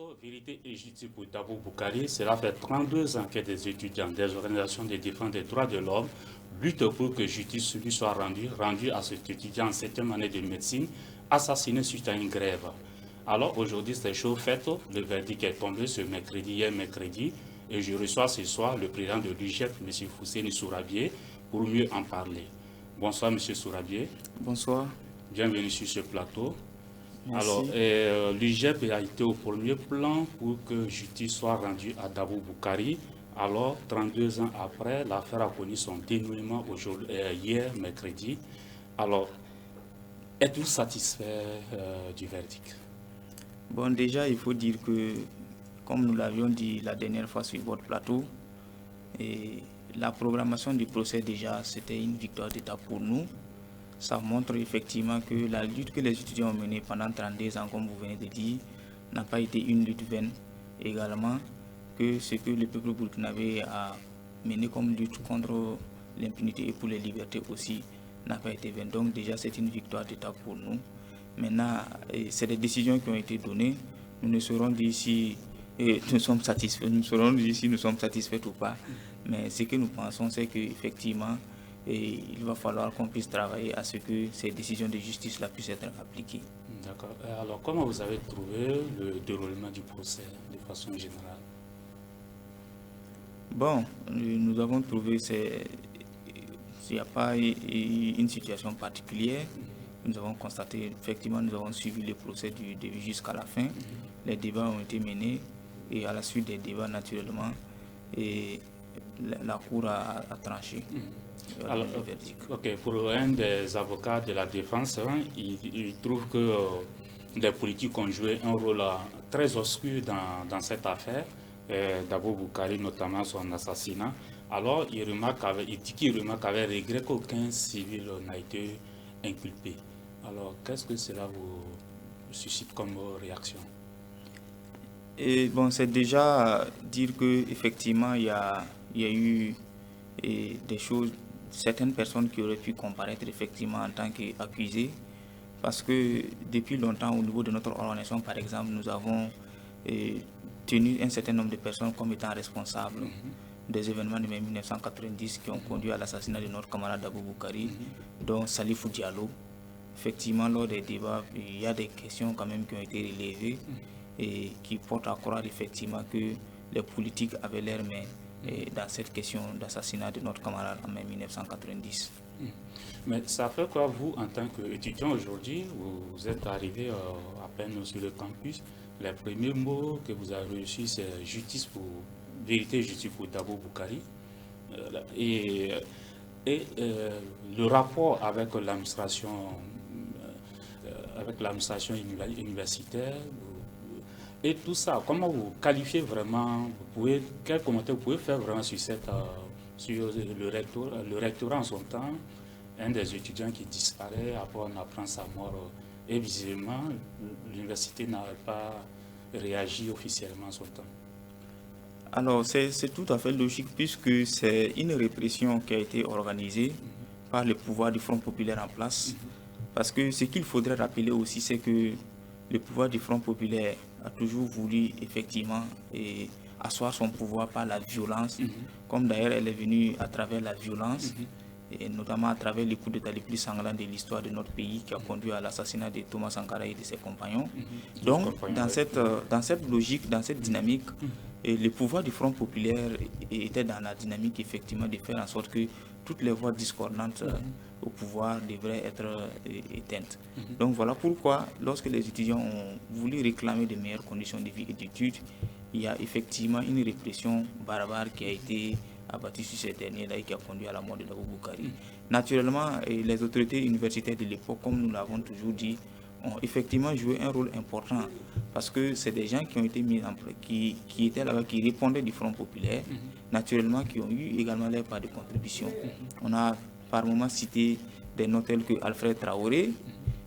plateau Vérité et Justice pour Dabou Boukari. Cela fait 32 ans que des étudiants des organisations de défense des droits de l'homme luttent pour que justice lui soit rendue à cet étudiant en 7e année de médecine, assassiné suite à une grève. Alors aujourd'hui, c'est chose faite. Le verdict est tombé ce mercredi, hier mercredi, et je reçois ce soir le président de l'UGEP, M. Fousséni Sourabié, pour mieux en parler. Bonsoir, M. Sourabié. Bonsoir. Bienvenue sur ce plateau. Merci. Alors, l'UGEP a été au premier plan pour que justice soit rendue à Dabou Boukari. Alors, 32 ans après, l'affaire a connu son dénouement hier, mercredi. Alors, êtes-vous satisfait du verdict? Bon, déjà, il faut dire que, comme nous l'avions dit la dernière fois sur votre plateau, et la programmation du procès, déjà, c'était une victoire d'État pour nous. Ça montre effectivement que la lutte que les étudiants ont menée pendant 32 ans, comme vous venez de dire, n'a pas été une lutte vaine. Également, que ce que le peuple burkinabé a mené comme lutte contre l'impunité et pour les libertés aussi n'a pas été vaine. Donc déjà, c'est une victoire d'État pour nous. Maintenant, c'est des décisions qui ont été données. Nous ne saurons dire si nous sommes satisfaits. Nous saurons dire si nous sommes satisfaits ou pas. Mais ce que nous pensons, c'est qu'effectivement, il va falloir qu'on puisse travailler à ce que ces décisions de justice là puissent être appliquées. D'accord. Alors, comment vous avez trouvé le déroulement du procès de façon générale? Bon, nous avons trouvé qu'il n'y a pas une situation particulière. Nous avons constaté, effectivement, nous avons suivi le procès du début jusqu'à la fin. Les débats ont été menés et à la suite des débats, naturellement, la Cour a tranché. Alors, ok, pour un des avocats de la défense, il trouve que les politiques ont joué un rôle très obscur dans cette affaire, Dabou Boukari, notamment son assassinat. Alors, il dit qu'il remarque avec regret qu'aucun civil n'a été inculpé. Alors, qu'est-ce que cela vous suscite comme réaction? Bon, c'est déjà dire qu'effectivement, il y a eu des choses, certaines personnes qui auraient pu comparaître effectivement en tant qu'accusés, parce que depuis longtemps, au niveau de notre organisation, par exemple, nous avons tenu un certain nombre de personnes comme étant responsables des événements de mai 1990 qui ont conduit à l'assassinat de notre camarade Dabou Boukari, dont Salifou Diallo. Effectivement, lors des débats, il y a des questions quand même qui ont été relevées et qui portent à croire effectivement que les politiques avaient l'air main dans cette question d'assassinat de notre camarade en mai 1990. Mais ça fait quoi, vous, en tant qu'étudiant aujourd'hui, vous êtes arrivé à peine sur le campus, les premiers mots que vous avez reçus, c'est justice pour vérité et justice pour Dabou Boukari. Et le rapport avec l'administration universitaire et tout ça, comment vous qualifiez vraiment, quel commentaire vous pouvez faire vraiment sur le rectorat en son temps, un des étudiants qui disparaît, après on apprend sa mort, et visiblement l'université n'a pas réagi officiellement en son temps. Alors c'est tout à fait logique puisque c'est une répression qui a été organisée par le pouvoir du Front populaire en place. Parce que ce qu'il faudrait rappeler aussi, c'est que le pouvoir du Front populaire a toujours voulu effectivement asseoir son pouvoir par la violence, comme d'ailleurs elle est venue à travers la violence, et notamment à travers les coups d'État les plus sanglants de l'histoire de notre pays qui a conduit à l'assassinat de Thomas Sankara et de ses compagnons. Donc, dans cette logique, dans cette dynamique, le pouvoir du Front populaire était dans la dynamique effectivement de faire en sorte que toutes les voix discordantes au pouvoir devraient être éteintes. Donc voilà pourquoi, lorsque les étudiants ont voulu réclamer de meilleures conditions de vie et d'études, il y a effectivement une répression barbare qui a été abattue sur ces derniers-là et qui a conduit à la mort de Dabou Boukari. Naturellement, les autorités universitaires de l'époque, comme nous l'avons toujours dit, ont effectivement joué un rôle important parce que c'est des gens qui ont été mis en place, qui étaient là-bas, qui répondaient du Front populaire, naturellement qui ont eu également leur part de contribution. On a par moments cité des noms tels que Alfred Traoré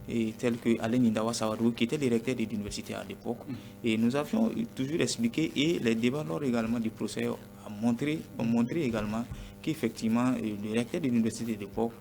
et tels que Alain Nindawa Sawadou qui était le recteur de l'université à l'époque. Et nous avions toujours expliqué et les débats lors également du procès ont montré également qu'effectivement le recteur de l'université de l'époque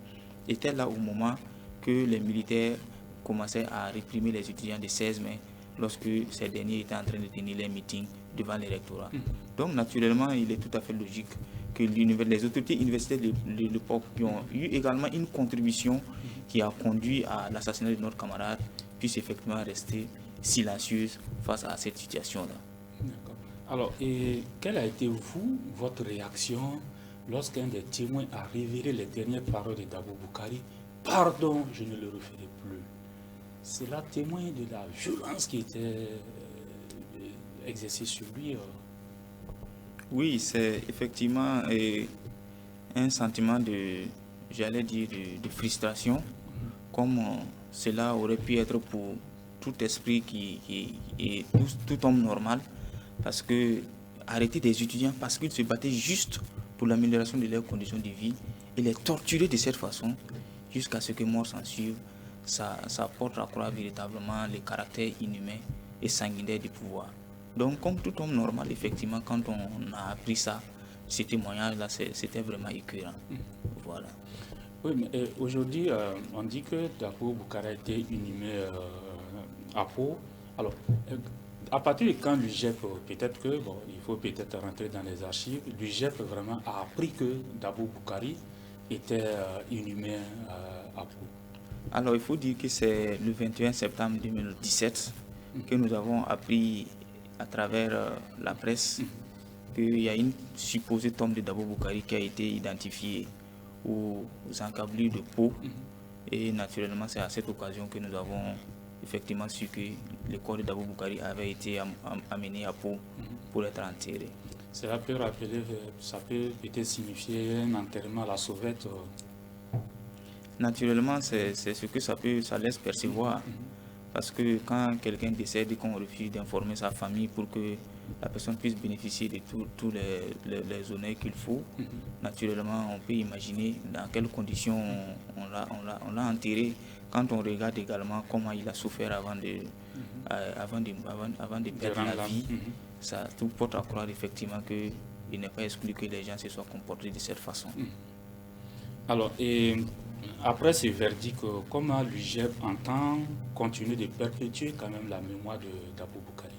était là au moment que les militaires commençaient à réprimer les étudiants de 16 mai lorsque ces derniers étaient en train de tenir les meetings devant les rectorats. Donc naturellement, il est tout à fait logique que les autorités universitaires de l'époque qui ont eu également une contribution qui a conduit à l'assassinat de notre camarade puissent effectivement rester silencieuses face à cette situation-là. D'accord. Alors, et quelle a été, votre réaction lorsqu'un des témoins a révélé les dernières paroles de Dabo Boukari? Pardon, je ne le referai plus. Cela témoigne de la violence qui était exercée sur lui. Oui, c'est effectivement un sentiment j'allais dire, de frustration, comme cela aurait pu être pour tout esprit et tout homme normal, parce que arrêter des étudiants parce qu'ils se battaient juste pour l'amélioration de leurs conditions de vie et les torturer de cette façon jusqu'à ce que mort s'en suive, ça porte à croire véritablement le caractère inhumain et sanguinaire du pouvoir. Donc comme tout homme normal, effectivement, quand on a appris ça, ces témoignages-là, c'était vraiment écœurant. Voilà. Oui, mais aujourd'hui, on dit que Dabo Boukari a été inhumé à Pau. Alors, à partir de quand l'UGEP, peut-être que, il faut peut-être rentrer dans les archives, l'UGEP vraiment a appris que Dabo Boukari était inhumé à Pau. Alors, il faut dire que c'est le 21 septembre 2017 que nous avons appris à travers la presse qu'il y a une supposée tombe de Dabo Boukari qui a été identifiée aux encablures de Pau. Et naturellement, c'est à cette occasion que nous avons effectivement su que le corps de Dabo Boukari avait été amené à Pau pour être enterré. Cela peut rappeler, ça peut peut-être signifier un enterrement à la sauvette. Naturellement, c'est ce que ça laisse percevoir. Parce que quand quelqu'un décède et qu'on refuse d'informer sa famille pour que la personne puisse bénéficier de tous les honneurs qu'il faut, naturellement, on peut imaginer dans quelles conditions on l'a enterré. Quand on regarde également comment il a souffert avant de perdre la vie, ça tout porte à croire effectivement qu'il n'est pas exclu que les gens se soient comportés de cette façon. Alors, et après ce verdict, comment l'UGEP entend continuer de perpétuer quand même la mémoire de Dabo Boukari?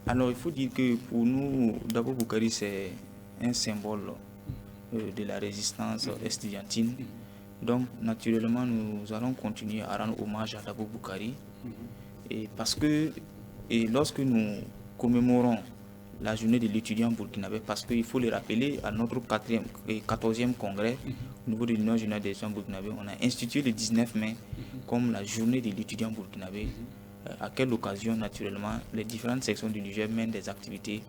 Alors, il faut dire que pour nous, Dabo Boukari, c'est un symbole de la résistance estudiantine. Donc, naturellement, nous allons continuer à rendre hommage à Dabo Boukari. Et parce que lorsque nous commémorons la journée de l'étudiant burkinabé, parce qu'il faut le rappeler, à notre 14e congrès, au niveau de l'Union générale des étudiants burkinabés, on a institué le 19 mai comme la journée de l'étudiant burkinabé, à quelle occasion, naturellement, les différentes sections du Niger mènent des activités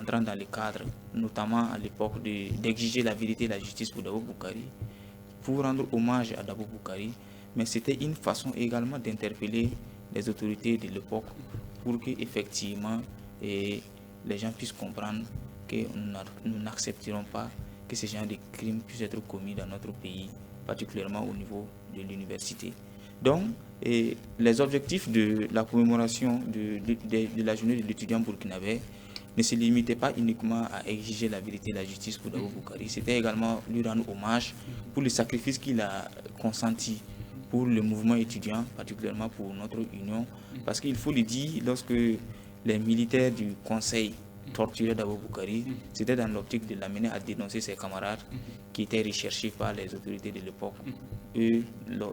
entrant dans le cadre, notamment à l'époque d'exiger la vérité et la justice pour Dabo Boukari, pour rendre hommage à Dabo Boukari, mais c'était une façon également d'interpeller les autorités de l'époque pour qu'effectivement les gens puissent comprendre que nous n'accepterons pas que ce genre de crimes puissent être commis dans notre pays, particulièrement au niveau de l'université. Donc, les objectifs de la commémoration de la journée de l'étudiant burkinabé ne se limitaient pas uniquement à exiger la vérité et la justice pour Dabo Boukari, c'était également lui rendre hommage pour le sacrifice qu'il a consenti pour le mouvement étudiant, particulièrement pour notre union, parce qu'il faut le dire, lorsque les militaires du conseil torturaient Dabo Boukari, c'était dans l'optique de l'amener à dénoncer ses camarades qui étaient recherchés par les autorités de l'époque.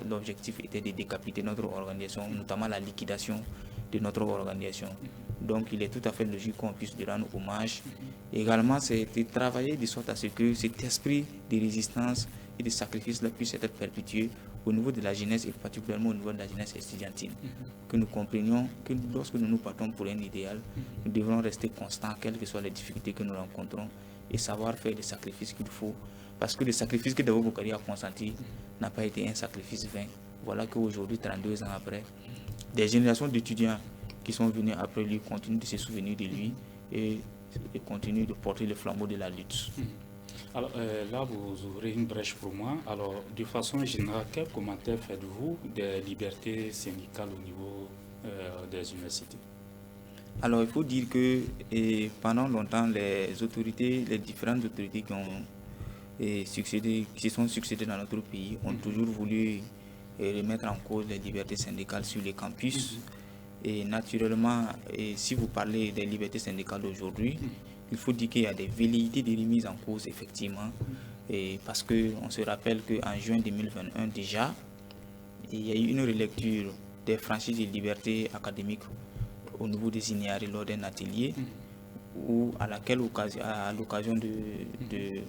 L'objectif était de décapiter notre organisation, notamment la liquidation de notre organisation. Donc il est tout à fait logique qu'on puisse lui rendre hommage. Également, c'est de travailler de sorte à ce que cet esprit de résistance et de sacrifice-là puisse être perpétué au niveau de la jeunesse et particulièrement au niveau de la jeunesse estudiantine. Que nous comprenions que lorsque nous nous partons pour un idéal, nous devrons rester constants, quelles que soient les difficultés que nous rencontrons, et savoir faire les sacrifices qu'il faut. Parce que le sacrifice que Dabo Boukari a consenti n'a pas été un sacrifice vain. Voilà qu'aujourd'hui, 32 ans après, des générations d'étudiants qui sont venus après lui continuent de se souvenir de lui et continuent de porter le flambeau de la lutte. Alors là, vous ouvrez une brèche pour moi. Alors, de façon générale, quel commentaire faites-vous des libertés syndicales au niveau des universités? Alors, il faut dire que pendant longtemps, les différentes autorités qui se sont succédées dans notre pays ont toujours voulu remettre en cause les libertés syndicales sur les campus. Et naturellement, si vous parlez des libertés syndicales d'aujourd'hui, il faut dire qu'il y a des velléités de remise en cause, effectivement. Et parce qu'on se rappelle qu'en juin 2021, déjà, il y a eu une relecture des franchises de liberté académique au niveau des INEARI lors d'un atelier où, à l'occasion de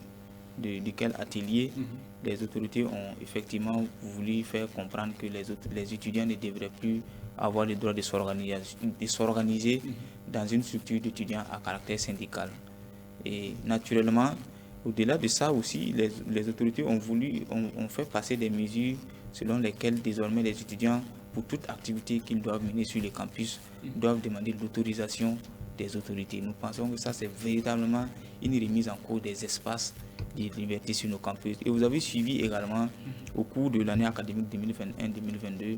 quel atelier les autorités ont effectivement voulu faire comprendre que les étudiants ne devraient plus avoir le droit de s'organiser dans une structure d'étudiants à caractère syndical. Et naturellement, au-delà de ça aussi, les autorités ont fait passer des mesures selon lesquelles désormais les étudiants, pour toute activité qu'ils doivent mener sur les campus, doivent demander l'autorisation des autorités. Nous pensons que ça, c'est véritablement une remise en cause des espaces de liberté sur nos campus. Et vous avez suivi également, au cours de l'année académique 2021-2022,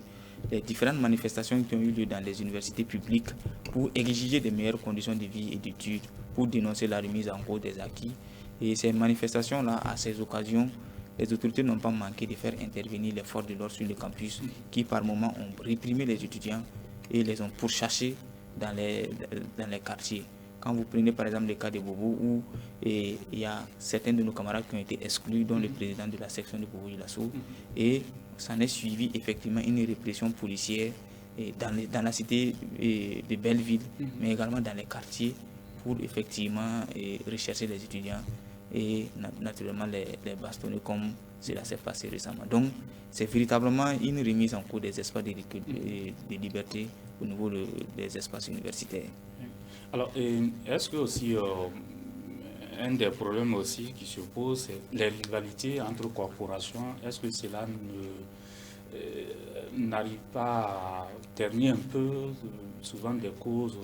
les différentes manifestations qui ont eu lieu dans les universités publiques pour exiger de meilleures conditions de vie et d'études, pour dénoncer la remise en cause des acquis. Et ces manifestations-là, à ces occasions, les autorités n'ont pas manqué de faire intervenir les forces de l'ordre sur le campus qui, par moments, ont réprimé les étudiants et les ont pourchassés dans les quartiers. Quand vous prenez par exemple le cas de Bobo, où il y a certains de nos camarades qui ont été exclus, dont le président de la section de Bobo-Ilasso, et s'en est suivi effectivement une répression policière dans la cité de Belleville, mais également dans les quartiers, pour effectivement rechercher les étudiants et naturellement les bastonner comme cela s'est passé récemment. Donc c'est véritablement une remise en cause des espaces de liberté au niveau des espaces universitaires. Alors, est-ce que aussi un des problèmes aussi qui se pose, c'est les rivalités entre corporations? Est-ce que cela n'arrive pas à ternir un peu souvent des causes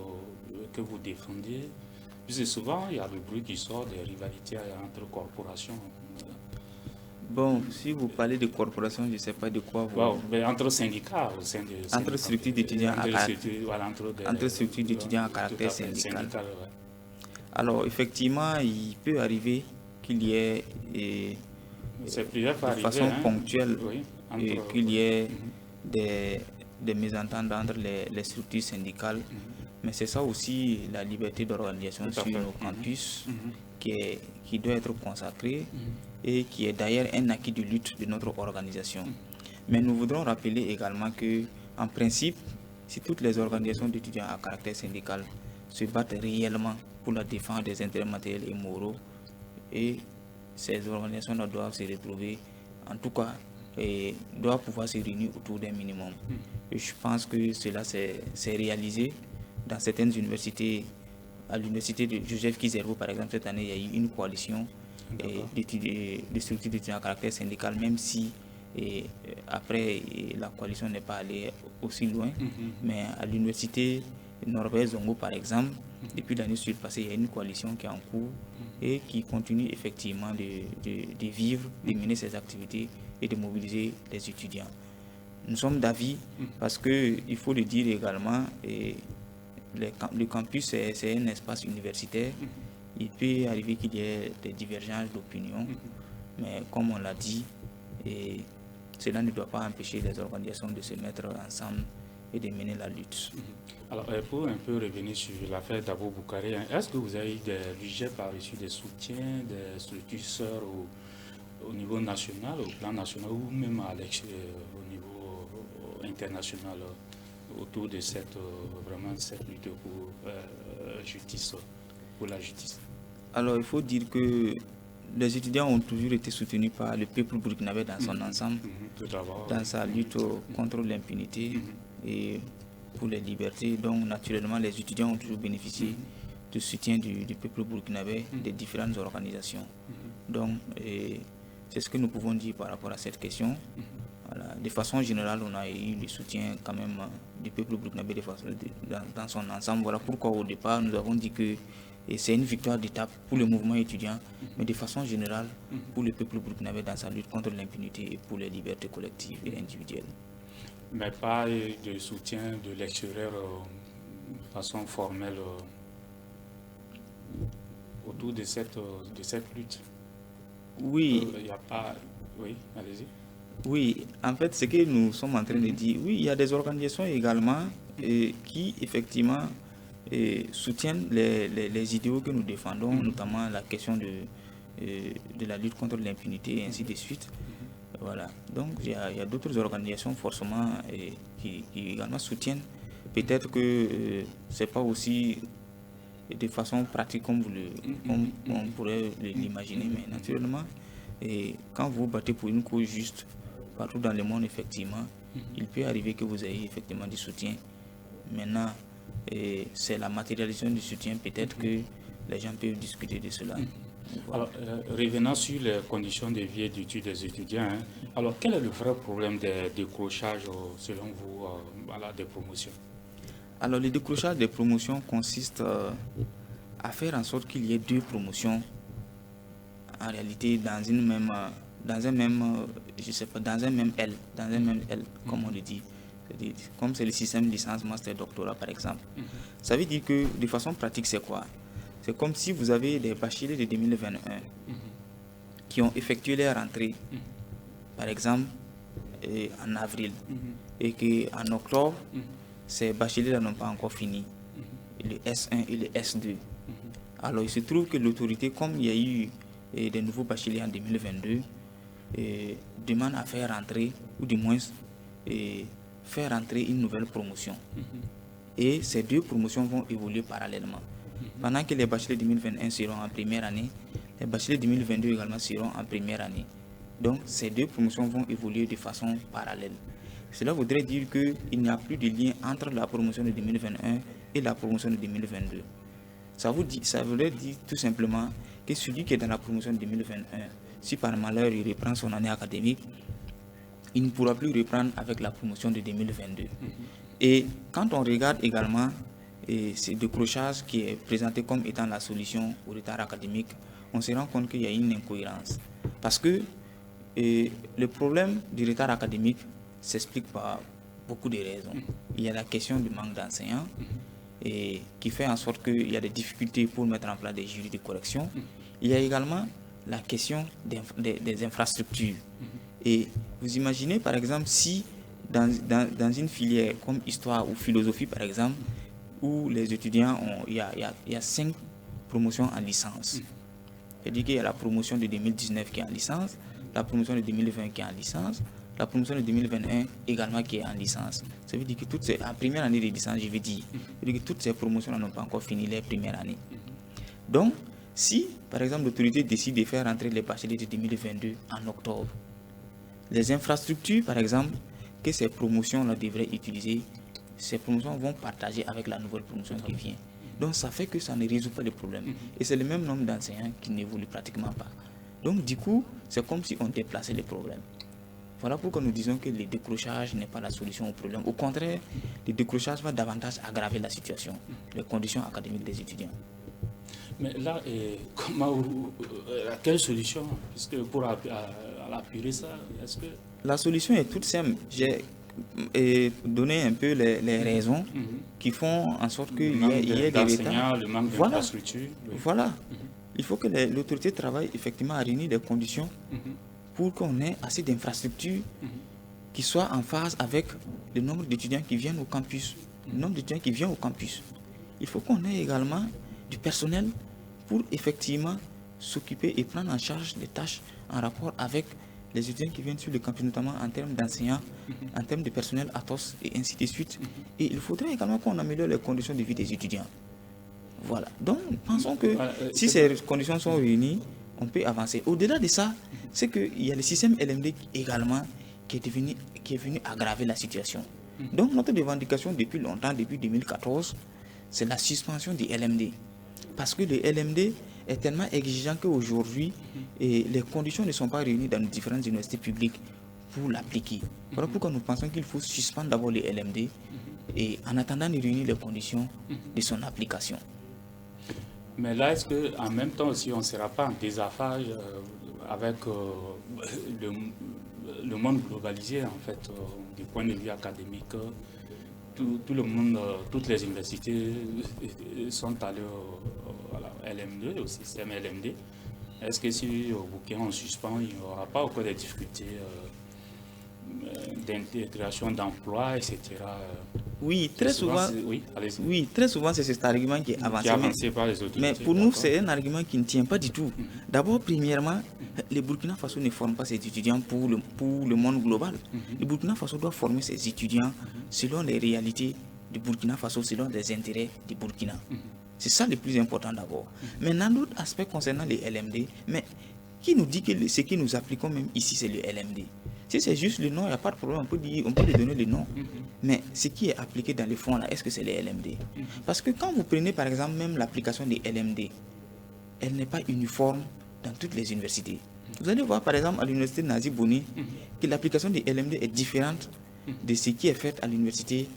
que vous défendez? Puisque souvent, il y a le bruit qui sort des rivalités entre corporations. Bon, si vous parlez de corporations, je ne sais pas de quoi vous... Wow, mais entre syndicats, au sein de syndicats, entre structures d'étudiants entre structures d'étudiants à caractère syndical. Ouais. Alors, effectivement, il peut arriver qu'il y ait, de façon ponctuelle, qu'il y ait des mésententes entre les structures syndicales. Mais c'est ça aussi la liberté d'organisation sur nos campus qui doit être consacrée et qui est d'ailleurs un acquis de lutte de notre organisation. Mais nous voudrons rappeler également que, en principe, si toutes les organisations d'étudiants à caractère syndical se battent réellement pour la défense des intérêts matériels et moraux, et ces organisations doivent se retrouver, en tout cas, et doivent pouvoir se réunir autour d'un minimum. Et je pense que cela s'est réalisé dans certaines universités. À l'université de Joseph Kizerbo, par exemple, cette année, il y a eu une coalition de structures d'étudiants à caractère syndical, même si après la coalition n'est pas allée aussi loin. Mais à l'université Norbert Zongo, par exemple, depuis l'année passée, il y a une coalition qui est en cours et qui continue effectivement de vivre, de mener ses activités et de mobiliser les étudiants. Nous sommes d'avis parce qu'il faut le dire également, le campus c'est un espace universitaire. Il peut arriver qu'il y ait des divergences d'opinion, mais comme on l'a dit, cela ne doit pas empêcher les organisations de se mettre ensemble et de mener la lutte. Alors, pour un peu revenir sur l'affaire d'Abou Boukari, est-ce que vous avez eu l'UGEP a reçu des soutiens des structures sœurs au niveau national, au plan national, ou même au niveau international, autour de cette lutte pour la justice? Alors, il faut dire que les étudiants ont toujours été soutenus par le peuple burkinabé dans son ensemble, dans sa lutte contre l'impunité et pour les libertés. Donc, naturellement, les étudiants ont toujours bénéficié du soutien du peuple burkinabé, des différentes organisations. Donc, c'est ce que nous pouvons dire par rapport à cette question. Voilà. De façon générale, on a eu le soutien quand même du peuple burkinabé dans son ensemble. Voilà pourquoi au départ, nous avons dit que c'est une victoire d'étape pour le mouvement étudiant, mais de façon générale pour le peuple burkinabé dans sa lutte contre l'impunité et pour les libertés collectives et individuelles. Mais pas de soutien de l'extérieur de façon formelle autour de cette lutte? Oui. Il n'y a pas... Oui, allez-y. Oui, en fait, ce que nous sommes en train de dire, oui, il y a des organisations également qui effectivement soutiennent les idéaux que nous défendons, notamment la question de la lutte contre l'impunité et ainsi de suite. Voilà. Donc il y a d'autres organisations forcément qui également soutiennent. Peut-être que c'est pas aussi de façon pratique comme on pourrait l'imaginer, mais naturellement, quand vous battez pour une cause juste partout dans le monde, effectivement, il peut arriver que vous ayez effectivement du soutien. Maintenant, c'est la matérialisation du soutien, peut-être que les gens peuvent discuter de cela. Alors, revenant sur les conditions de vie et d'études des étudiants, alors quel est le vrai problème des décrochages selon vous des promotions? Alors, le décrochage des promotions consiste à faire en sorte qu'il y ait deux promotions en réalité dans un même L, comme on le dit. Comme c'est le système licence, master, doctorat par exemple. Ça veut dire que de façon pratique, c'est quoi? C'est comme si vous avez des bacheliers de 2021 qui ont effectué leur rentrée, par exemple, en avril, et qu'en octobre, ces bacheliers-là n'ont pas encore fini, le S1 et le S2. Alors il se trouve que l'autorité, comme il y a eu des nouveaux bacheliers en 2022, demande à faire rentrer, ou du moins faire rentrer une nouvelle promotion. Et ces deux promotions vont évoluer parallèlement. Pendant que les bacheliers 2021 seront en première année, les bacheliers 2022 également seront en première année. Donc ces deux promotions vont évoluer de façon parallèle. Cela voudrait dire qu'il n'y a plus de lien entre la promotion de 2021 et la promotion de 2022. Ça voudrait dire tout simplement que celui qui est dans la promotion de 2021, si par malheur il reprend son année académique, il ne pourra plus reprendre avec la promotion de 2022. Et quand on regarde également ce décrochage qui est présenté comme étant la solution au retard académique, on se rend compte qu'il y a une incohérence. Parce que le problème du retard académique s'explique par beaucoup de raisons. Il y a la question du manque d'enseignants qui fait en sorte qu'il y a des difficultés pour mettre en place des jurys de correction. Il y a également la question des infrastructures. Et vous imaginez par exemple si dans une filière comme histoire ou philosophie par exemple, où les étudiants il y a 5 promotions en licence. C'est-à-dire qu'il y a la promotion de 2019 qui est en licence, la promotion de 2020 qui est en licence, la promotion de 2021 également qui est en licence. Ça veut dire que en première année de licence, je veux dire, que toutes ces promotions n'ont pas encore fini les premières années. Donc, si par exemple l'autorité décide de faire entrer les bacheliers de 2022 en octobre, les infrastructures par exemple que ces promotions-là devraient utiliser, ces promotions vont partager avec la nouvelle promotion qui vient. Donc ça fait que ça ne résout pas le problème. Et c'est le même nombre d'enseignants qui n'évoluent pratiquement pas. Donc du coup, c'est comme si on déplaçait les problèmes. Voilà pourquoi nous disons que le décrochage n'est pas la solution au problème. Au contraire, le décrochage va davantage aggraver la situation, les conditions académiques des étudiants. Mais là, quelle solution? Puisque pour appuyer ça, est-ce que... La solution est toute simple. J'ai donné un peu les raisons qui font en sorte qu'il y ait des retards. Le manque d'infrastructure. Voilà. Il faut que l'autorité travaille effectivement à réunir des conditions pour qu'on ait assez d'infrastructures qui soient en phase avec le nombre d'étudiants qui viennent au campus. Le nombre d'étudiants qui viennent au campus. Il faut qu'on ait également du personnel pour effectivement s'occuper et prendre en charge des tâches en rapport avec les étudiants qui viennent sur le campus, notamment en termes d'enseignants, en termes de personnel ATOS et ainsi de suite. Et il faudrait également qu'on améliore les conditions de vie des étudiants. Voilà. Donc, pensons que si ces conditions sont réunies, on peut avancer. Au-delà de ça, c'est qu'il y a le système LMD également qui est venu aggraver la situation. Donc, notre revendication depuis longtemps, depuis 2014, c'est la suspension du LMD. Parce que le LMD est tellement exigeant qu'aujourd'hui, les conditions ne sont pas réunies dans nos différentes universités publiques pour l'appliquer. Voilà pourquoi nous pensons qu'il faut suspendre d'abord le LMD et en attendant de réunir les conditions de son application. Mais là, est-ce qu'en même temps aussi, on ne sera pas en désaffage avec le monde globalisé, en fait, du point de vue académique? Tout le monde, toutes les universités sont allées à LM2, au système LMD. Est-ce que si au bouquin on suspend, il n'y aura pas encore des difficultés d'intégration d'emploi, etc. Oui, très souvent, oui, très souvent c'est cet argument qui est avancé. Par les autorités, mais pour nous, c'est un argument qui ne tient pas du tout. D'abord, premièrement, le Burkina Faso ne forme pas ses étudiants pour le monde global. Le Burkina Faso doit former ses étudiants selon les réalités du Burkina Faso, selon les intérêts du Burkina. C'est ça le plus important d'abord. Maintenant, l'autre aspect concernant les LMD, mais qui nous dit que ce que nous appliquons même ici, c'est le LMD? Si c'est juste le nom, il n'y a pas de problème, on peut lui donner le nom. Mais ce qui est appliqué dans les fonds, là, est-ce que c'est les LMD? Parce que quand vous prenez par exemple même l'application des LMD, elle n'est pas uniforme dans toutes les universités. Vous allez voir par exemple à l'université Nazi Boni que l'application des LMD est différente de ce qui est fait à l'université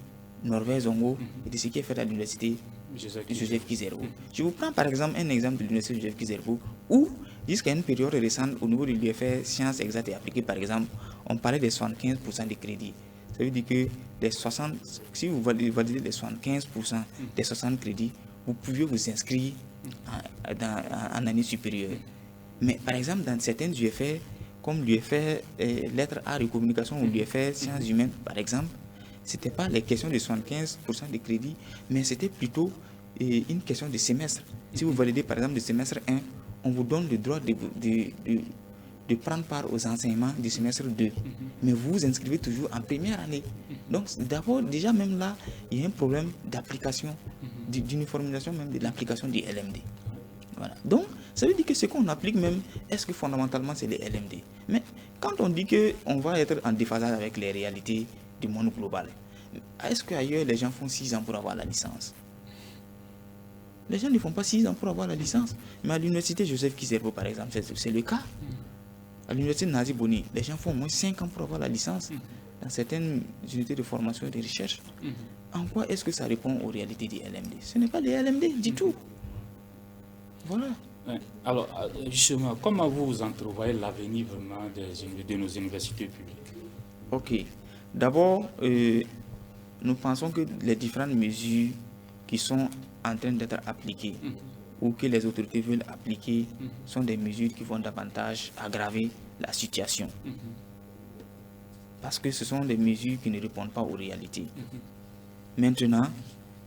Norvège Zongo et de ce qui est fait à l'université Joseph Kizerbo. Je vous prends par exemple un exemple de l'université Joseph Kizerbo où jusqu'à une période récente au niveau de l'UFR sciences exactes et appliquées par exemple, on parlait des 75% de crédits. Ça veut dire que si vous validez les 75% des 60 crédits, vous pouviez vous inscrire en année supérieure. Mais par exemple, dans certaines UFR, comme l'UFR lettres, arts et communication ou l'UFR sciences humaines, par exemple, ce n'était pas les questions de 75% de crédit, mais c'était plutôt une question de semestre. Si vous validez par exemple le semestre 1, on vous donne le droit de prendre part aux enseignements du semestre 2. Mais vous vous inscrivez toujours en première année. Donc d'abord, déjà même là, il y a un problème d'application, d'uniformisation même de l'application du LMD. Voilà. Donc, ça veut dire que ce qu'on applique même, est-ce que fondamentalement c'est les LMD? Mais quand on dit qu'on va être en déphasage avec les réalités du monde global, est-ce qu'ailleurs les gens font 6 ans pour avoir la licence? Les gens ne font pas 6 ans pour avoir la licence. Mais à l'université Joseph Kizerbo, par exemple, c'est le cas. À l'université Nazi Boni, les gens font au moins 5 ans pour avoir la licence dans certaines unités de formation et de recherche. En quoi est-ce que ça répond aux réalités des LMD? Ce n'est pas les LMD du tout. Voilà. Alors, justement, comment vous entrevoyez l'avenir vraiment de nos universités publiques? Ok. D'abord, nous pensons que les différentes mesures qui sont en train d'être appliquées ou que les autorités veulent appliquer sont des mesures qui vont davantage aggraver la situation. Parce que ce sont des mesures qui ne répondent pas aux réalités. Maintenant,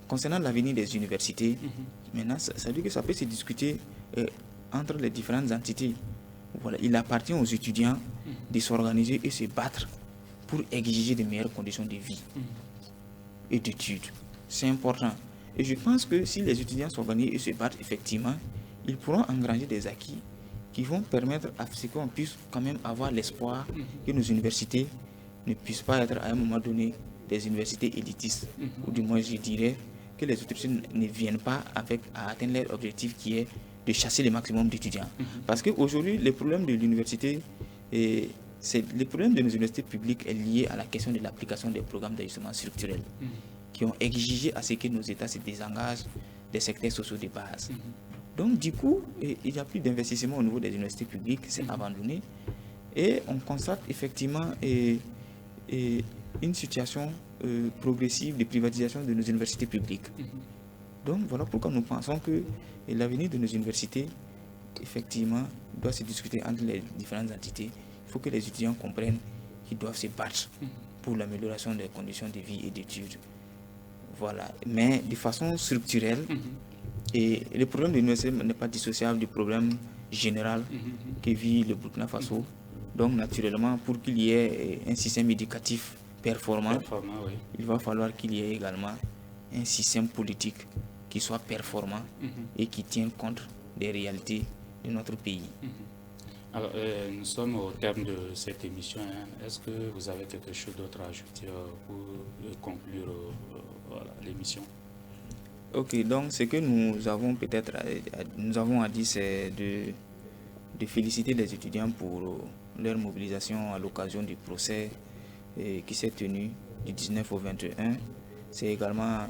concernant l'avenir des universités, maintenant, ça veut dire que ça peut se discuter entre les différentes entités. Voilà, il appartient aux étudiants de s'organiser et se battre pour exiger de meilleures conditions de vie et d'études. C'est important. Et je pense que si les étudiants s'organisent et se battent, effectivement, ils pourront engranger des acquis qui vont permettre à ce qu'on puisse quand même avoir l'espoir que nos universités ne puissent pas être à un moment donné des universités élitistes. Ou du moins, je dirais que les autorités ne viennent pas à atteindre leur objectif qui est de chasser le maximum d'étudiants. Parce qu'aujourd'hui, le problème de l'université, le problème de nos universités publiques est lié à la question de l'application des programmes d'ajustement structurel qui ont exigé à ce que nos États se désengagent des secteurs sociaux de base. Donc, du coup, il n'y a plus d'investissement au niveau des universités publiques, c'est abandonné. Et on constate effectivement une situation progressive de privatisation de nos universités publiques. Donc, voilà pourquoi nous pensons que l'avenir de nos universités, effectivement, doit se discuter entre les différentes entités. Il faut que les étudiants comprennent qu'ils doivent se battre pour l'amélioration des conditions de vie et d'études. Voilà. Mais de façon structurelle, et le problème de l'université n'est pas dissociable du problème général que vit le Burkina Faso. Donc, naturellement, pour qu'il y ait un système éducatif performant, il va falloir qu'il y ait également un système politique qui soit performant et qui tienne compte des réalités de notre pays. Alors, nous sommes au terme de cette émission. Est-ce que vous avez quelque chose d'autre à ajouter pour conclure l'émission? Ok, donc ce que nous avons à dire, c'est de féliciter les étudiants pour leur mobilisation à l'occasion du procès qui s'est tenu du 19 au 21. C'est également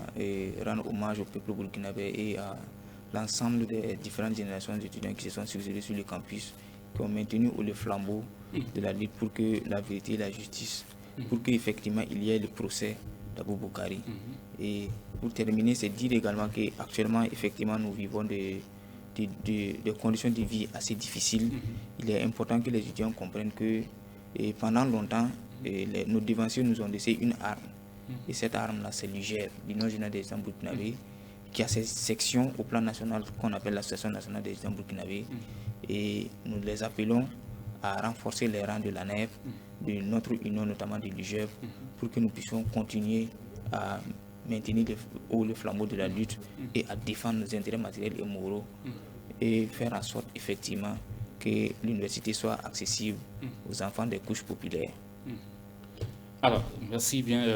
rendre hommage au peuple burkinabé et à l'ensemble des différentes générations d'étudiants qui se sont succédés sur le campus, qui ont maintenu le flambeau de la lutte pour que la vérité et la justice, pour qu'effectivement il y ait le procès d'Abou Boukari. Et pour terminer, c'est dire également qu'actuellement, effectivement, nous vivons des conditions de vie assez difficiles. Il est important que les étudiants comprennent que pendant longtemps, nos devanciers nous ont laissé une arme Et cette arme-là, c'est l'UGF, l'Union générale des étudiants burkinabés, qui a cette section au plan national qu'on appelle l'Association nationale des étudiants burkinabés. Et nous les appelons à renforcer les rangs de l'ANEF, de notre union, notamment de l'UGF, pour que nous puissions continuer à maintenir le flambeau de la lutte et à défendre nos intérêts matériels et moraux et faire en sorte effectivement que l'université soit accessible aux enfants des couches populaires. Alors, merci bien.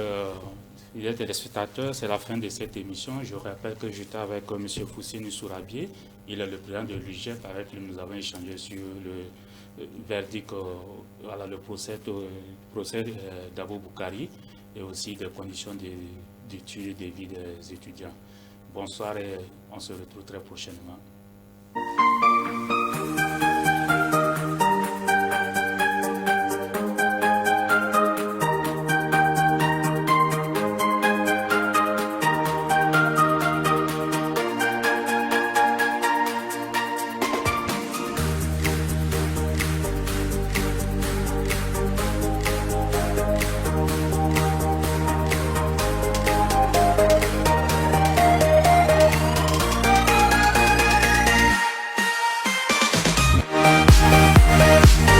Les téléspectateurs, c'est la fin de cette émission. Je rappelle que j'étais avec M. Fousseni Sourabié. Il est le président de l'UGF avec qui nous avons échangé sur le verdict, le procès d'Abou Boukari et aussi des conditions d'études et de vie des étudiants. Bonsoir et on se retrouve très prochainement.